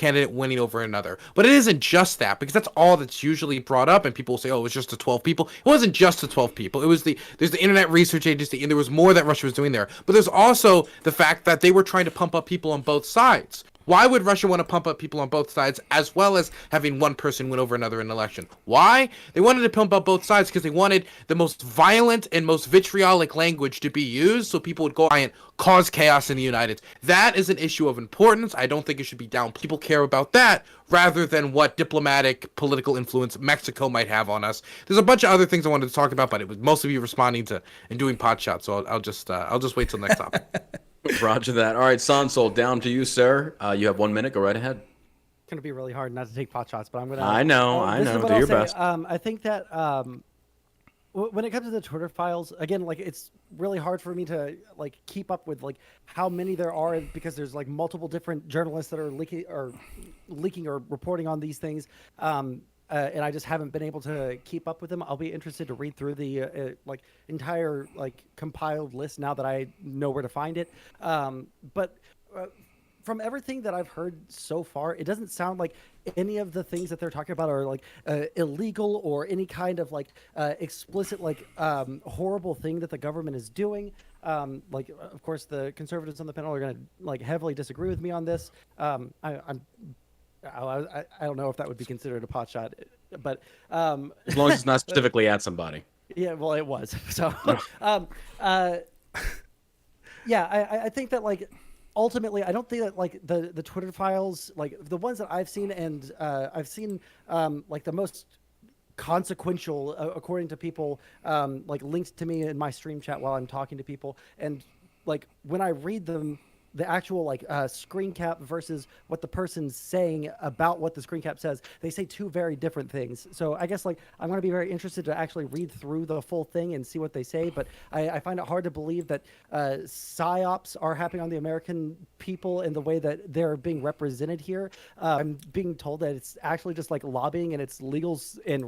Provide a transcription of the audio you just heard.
candidate winning over another. But it isn't just that, because that's all that's usually brought up, and people say, oh, it was just the 12 people. It wasn't just the 12 people. It was there's the Internet Research Agency, and there was more that Russia was doing there. But there's also the fact that they were trying to pump up people on both sides. Why would Russia want to pump up people on both sides, as well as having one person win over another in an election? Why? They wanted to pump up both sides because they wanted the most violent and most vitriolic language to be used, so people would go and cause chaos in the United States. That is an issue of importance. I don't think it should be down. People care about that rather than what diplomatic, political influence Mexico might have on us. There's a bunch of other things I wanted to talk about, but it was most of you responding to and doing pot shots, so I'll just wait till next topic. Roger that. All right, Sansol, down to you, sir. You have 1 minute. Go right ahead. It's going to be really hard not to take pot shots, but I'm going to... I know. Do your best. I think that when it comes to the Twitter files, again, like, it's really hard for me to, like, keep up with, like, how many there are, because there's, like, multiple different journalists that are leaking or reporting on these things. And I just haven't been able to keep up with them. I'll be interested to read through the like entire like compiled list now that I know where to find it. But from everything that I've heard so far, it doesn't sound like any of the things that they're talking about are like illegal or any kind of like explicit like horrible thing that the government is doing. Like, of course, the conservatives on the panel are going to like heavily disagree with me on this. I don't know if that would be considered a pot shot, but as long as it's not specifically at somebody. Yeah, well, it was. So, yeah, I think that like ultimately, I don't think that like the Twitter files, like the ones that I've seen, and I've seen like the most consequential, according to people, like linked to me in my stream chat while I'm talking to people, and like when I read them, the actual like screen cap versus what the person's saying about what the screen cap says, they say two very different things. So I guess like I'm going to be very interested to actually read through the full thing and see what they say. But I find it hard to believe that psyops are happening on the American people in the way that they're being represented here. I'm being told that it's actually just like lobbying and it's legal and